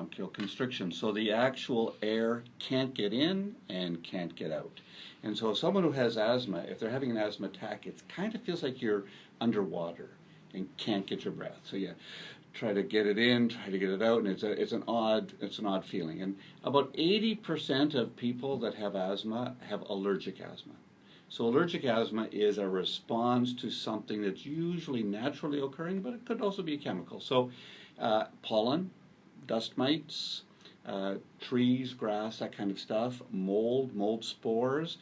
bronchial constriction. So the actual air can't get in and can't get out. And so someone who has asthma, if they're having an asthma attack, it kind of feels like you're underwater and can't get your breath. So you try to get it in, try to get it out, and it's an odd feeling. And about 80% of people that have asthma have allergic asthma. So allergic asthma is a response to something that's usually naturally occurring, but it could also be a chemical. So pollen, dust mites, trees, grass, that kind of stuff, mold spores,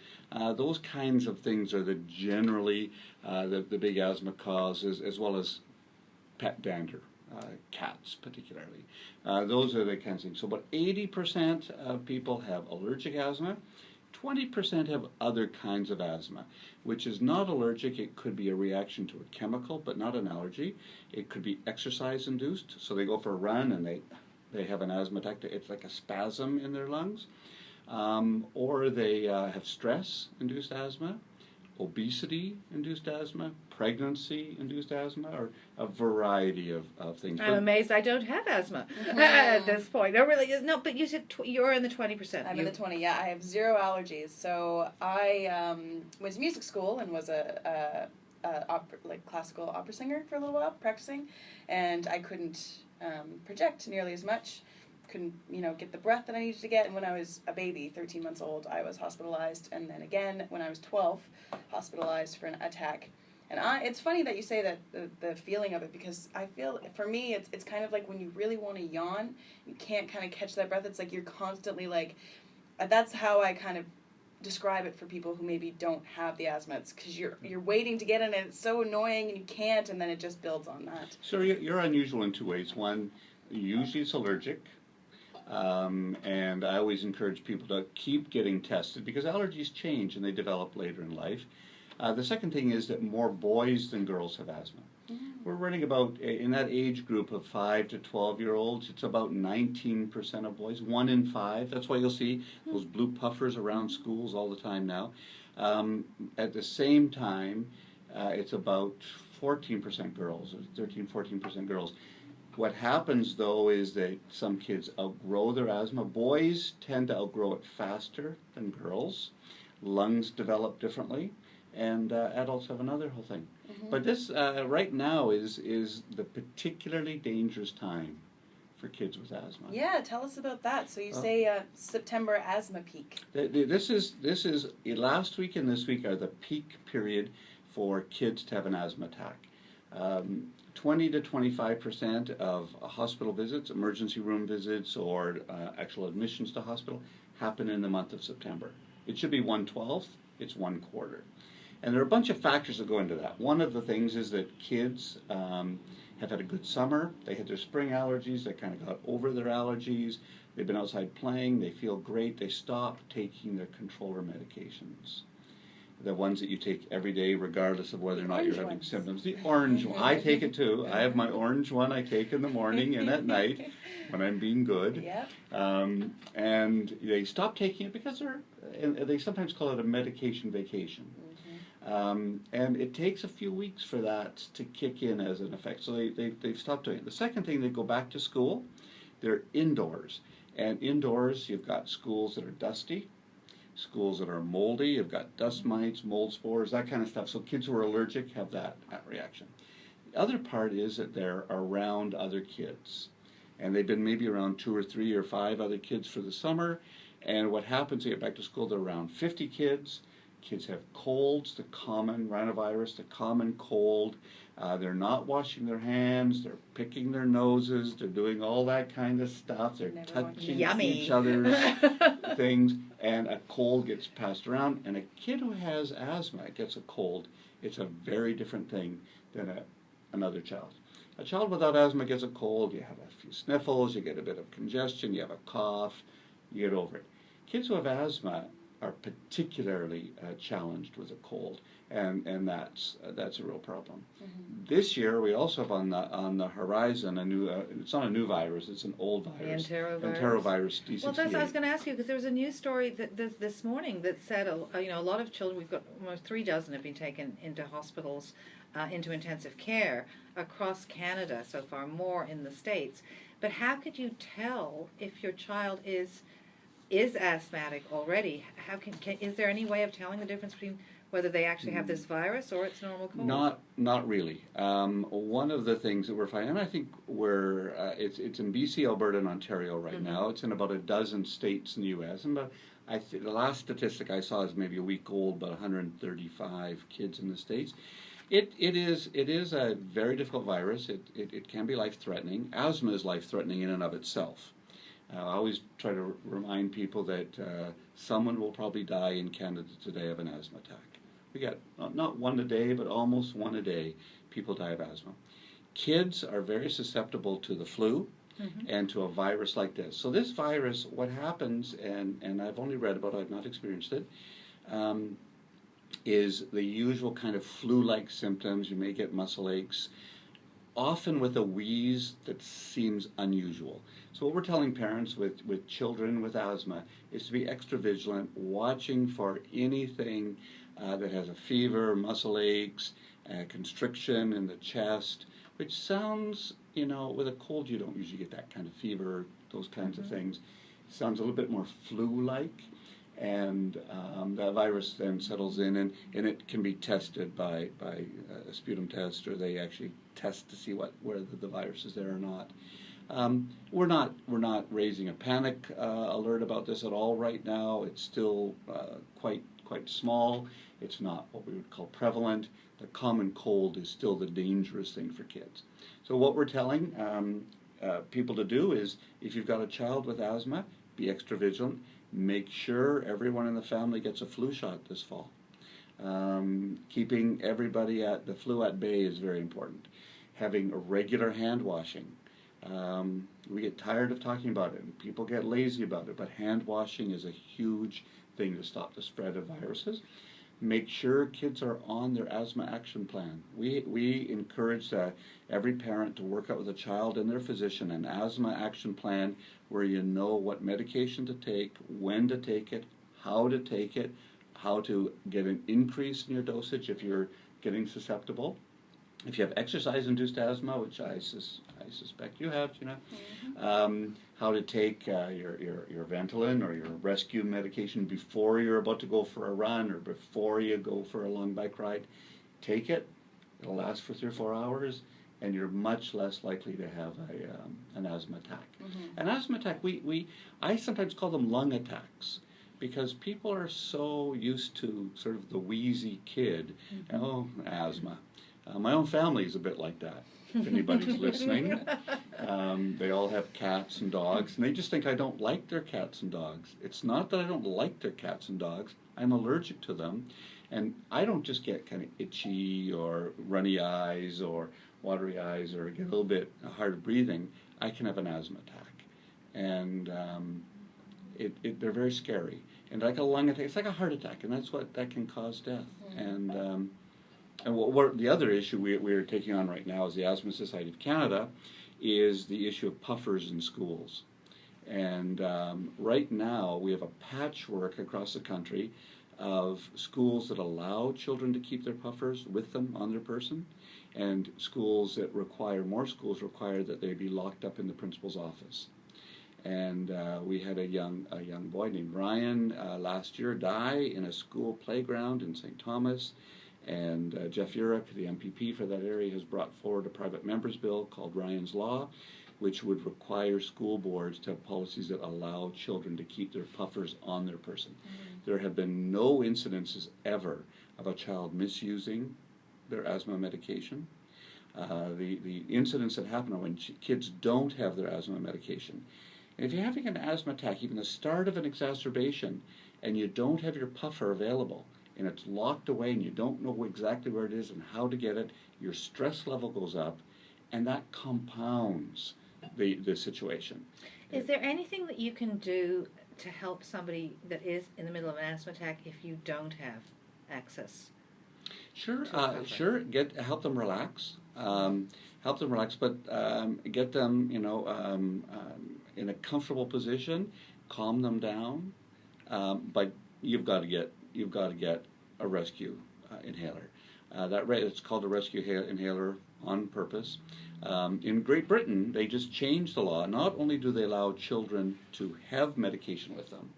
those kinds of things are generally the big asthma causes, as well as pet dander, cats particularly. Those are the kinds of things. So about 80% of people have allergic asthma. 20% have other kinds of asthma, which is not allergic. It could be a reaction to a chemical, but not an allergy. It could be exercise-induced, so they go for a run and they have an asthma attack. It's like a spasm in their lungs. Or they have stress-induced asthma, obesity-induced asthma, pregnancy-induced asthma, or a variety of things. I'm amazed I don't have asthma at this point. No, really, no. But you said you're in the 20%. I'm in the 20. Yeah, I have zero allergies. So I went to music school and was a classical opera singer for a little while, practicing, and I couldn't project nearly as much. Couldn't, get the breath that I needed to get. And when I was a baby, 13 months old, I was hospitalized. And then again, when I was 12, hospitalized for an attack. And it's funny that you say that, the feeling of it, because I feel, for me, it's kind of like when you really want to yawn, you can't kind of catch that breath. It's like you're constantly like, that's how I kind of describe it for people who maybe don't have the asthma. It's because you're waiting to get in and it's so annoying and you can't, and then it just builds on that. So you're unusual in two ways. One, usually it's allergic. And I always encourage people to keep getting tested because allergies change and they develop later in life. The second thing is that more boys than girls have asthma. We're running about, in that age group of 5 to 12-year-olds, it's about 19% of boys, 1 in 5. That's why you'll see those blue puffers around schools all the time now. At the same time, it's about 14% girls, or 13-14% girls. What happens, though, is that some kids outgrow their asthma. Boys tend to outgrow it faster than girls. Lungs develop differently, and adults have another whole thing. But this, right now, is the particularly dangerous time for kids with asthma. Yeah, tell us about that. So you say September Asthma Peak. This is last week and this week are the peak period for kids to have an asthma attack. 20 to 25% of hospital visits, emergency room visits, or actual admissions to hospital happen in the month of September. It should be 1/12, it's 1/4. And there are a bunch of factors that go into that. One of the things is that kids have had a good summer, they had their spring allergies, they kind of got over their allergies, they've been outside playing, they feel great, they stop taking their controller medications. The ones that you take every day, regardless of whether or not you're having symptoms. The orange one. I take it too. I have my orange one I take in the morning and at night when I'm being good. Yep. And they stop taking it because they sometimes call it a medication vacation. And it takes a few weeks for that to kick in as an effect. So they've stopped doing it. The second thing, they go back to school. They're indoors. And indoors, you've got schools that are dusty, schools that are moldy, you've got dust mites, mold spores, that kind of stuff. So kids who are allergic have that reaction. The other part is that they're around other kids. And they've been maybe around 2 or 3 or 5 other kids for the summer. And what happens, they get back to school, they're around 50 kids. Kids have colds, the common rhinovirus, the common cold. They're not washing their hands, they're picking their noses, they're doing all that kind of stuff. They're touching each other's things, and a cold gets passed around. And a kid who has asthma gets a cold. It's a very different thing than another child. A child without asthma gets a cold, you have a few sniffles, you get a bit of congestion, you have a cough, you get over it. Kids who have asthma are particularly challenged with a cold, and that's a real problem. This year we also have on the horizon a new it's not a new virus, it's an old virus, Enterovirus D68. Well, that's what I was going to ask you, because there was a news story this morning that said a lot of children, we've got almost 3 dozen have been taken into hospitals, into intensive care across Canada so far, more in the States. But how could you tell if your child is asthmatic already? How is there any way of telling the difference between whether they actually have this virus or it's normal cold? Not really. One of the things that we're finding, and I think it's in BC, Alberta, and Ontario right now. It's in about a dozen states in the U.S. And the last statistic I saw is maybe a week old, about 135 kids in the States. It is a very difficult virus. It can be life-threatening. Asthma is life-threatening in and of itself. I always try to remind people that someone will probably die in Canada today of an asthma attack. We get not one a day, but almost one a day, people die of asthma. Kids are very susceptible to the flu and to a virus like this. So this virus, what happens, and I've only read about it, I've not experienced it, is the usual kind of flu-like symptoms. You may get muscle aches, often with a wheeze that seems unusual. So what we're telling parents with children with asthma is to be extra vigilant, watching for anything that has a fever, muscle aches, constriction in the chest, which sounds, with a cold you don't usually get that kind of fever, those kinds of things. It sounds a little bit more flu-like, and that virus then settles in, and it can be tested by a sputum test, or they actually test to see whether the virus is there or not. We're not raising a panic alert about this at all right now. It's still quite small. It's not what we would call prevalent. The common cold is still the dangerous thing for kids. So what we're telling people to do is, if you've got a child with asthma, be extra vigilant. Make sure everyone in the family gets a flu shot this fall. Keeping everybody at the flu at bay is very important. Having a regular hand washing. We get tired of talking about it, and people get lazy about it, but hand washing is a huge thing to stop the spread of viruses. Make sure kids are on their asthma action plan. We encourage every parent to work out with a child and their physician an asthma action plan where you know what medication to take, when to take it, how to get an increase in your dosage if you're getting susceptible. If you have exercise-induced asthma, which I suspect you have, how to take your Ventolin or your rescue medication before you're about to go for a run or before you go for a long bike ride. Take it. It'll last for 3 or 4 hours, and you're much less likely to have an asthma attack. An asthma attack, I sometimes call them lung attacks, because people are so used to sort of the wheezy kid. Asthma. My own family is a bit like that, if anybody's listening. They all have cats and dogs, and they just think I don't like their cats and dogs. It's not that I don't like their cats and dogs. I'm allergic to them, and I don't just get kind of itchy or runny eyes or watery eyes or get a little bit hard breathing. I can have an asthma attack, and they're very scary. And like a lung attack, it's like a heart attack, and that can cause death. And the other issue we're taking on right now as the Asthma Society of Canada is the issue of puffers in schools. And right now we have a patchwork across the country of schools that allow children to keep their puffers with them on their person, and schools that require that they be locked up in the principal's office. And we had a young boy named Ryan last year die in a school playground in St. Thomas. And Jeff Urich, the MPP for that area, has brought forward a private member's bill called Ryan's Law, which would require school boards to have policies that allow children to keep their puffers on their person. There have been no incidences ever of a child misusing their asthma medication. The incidents that happen are when kids don't have their asthma medication. And if you're having an asthma attack, even the start of an exacerbation, and you don't have your puffer available, and it's locked away and you don't know exactly where it is and how to get it, your stress level goes up, and that compounds the situation. Is there anything that you can do to help somebody that is in the middle of an asthma attack if you don't have access? Sure, help them relax. But get them, in a comfortable position, calm them down. But you've got to get a rescue inhaler. It's called a rescue inhaler on purpose. In Great Britain, they just changed the law. Not only do they allow children to have medication with them,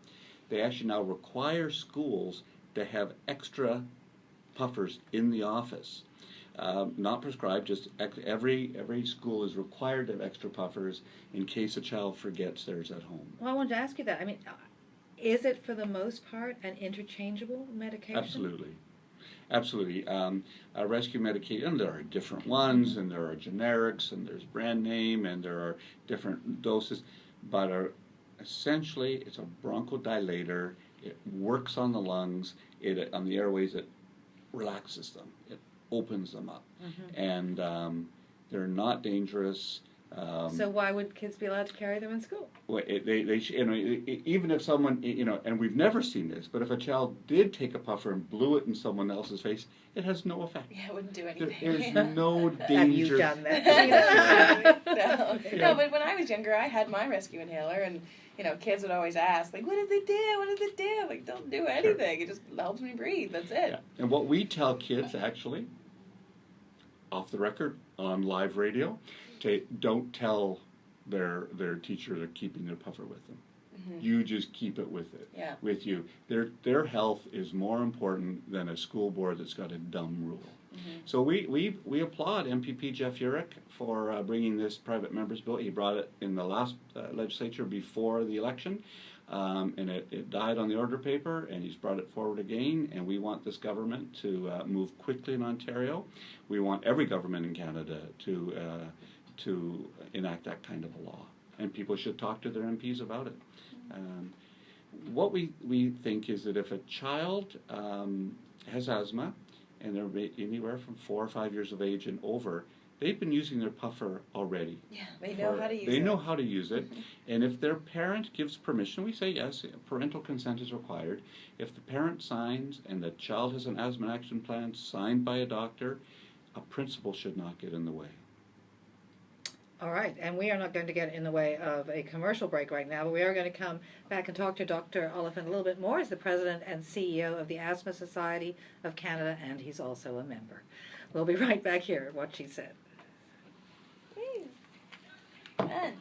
they actually now require schools to have extra puffers in the office. Not prescribed, just every school is required to have extra puffers in case a child forgets theirs at home. Well, I wanted to ask you that. I mean, is it for the most part an interchangeable medication? Absolutely. Absolutely. A rescue medication, there are different ones, and there are generics, and there's brand name, and there are different doses, but essentially it's a bronchodilator. It works on the lungs, on the airways, it relaxes them, it opens them up, and they're not dangerous. So why would kids be allowed to carry them in school? Well, even if someone, and we've never seen this, but if a child did take a puffer and blew it in someone else's face, it has no effect. Yeah, it wouldn't do anything. There's no danger. Have you done that? No, but when I was younger, I had my rescue inhaler, and kids would always ask, like, what does it do? What does it do? Like, don't do anything. It just helps me breathe. That's it. Yeah. And what we tell kids, actually, off the record, on live radio, don't tell their teacher they're keeping their puffer with them. You just keep it with you. Their health is more important than a school board that's got a dumb rule. So we applaud MPP Jeff Urich for bringing this private member's bill. He brought it in the last legislature before the election, and it died on the order paper, and he's brought it forward again, and we want this government to move quickly in Ontario. We want every government in Canada to enact that kind of a law, and people should talk to their MPs about it. What we think is that if a child has asthma, and they're anywhere from 4 or 5 years of age and over, they've been using their puffer already. Yeah, they know how to use it. They know how to use it, and if their parent gives permission, we say yes, parental consent is required. If the parent signs and the child has an asthma action plan signed by a doctor, a principal should not get in the way. All right, and we are not going to get in the way of a commercial break right now, but we are going to come back and talk to Dr. Oliphant a little bit more. He's the president and CEO of the Asthma Society of Canada, and he's also a member. We'll be right back here at What She Said. Fun.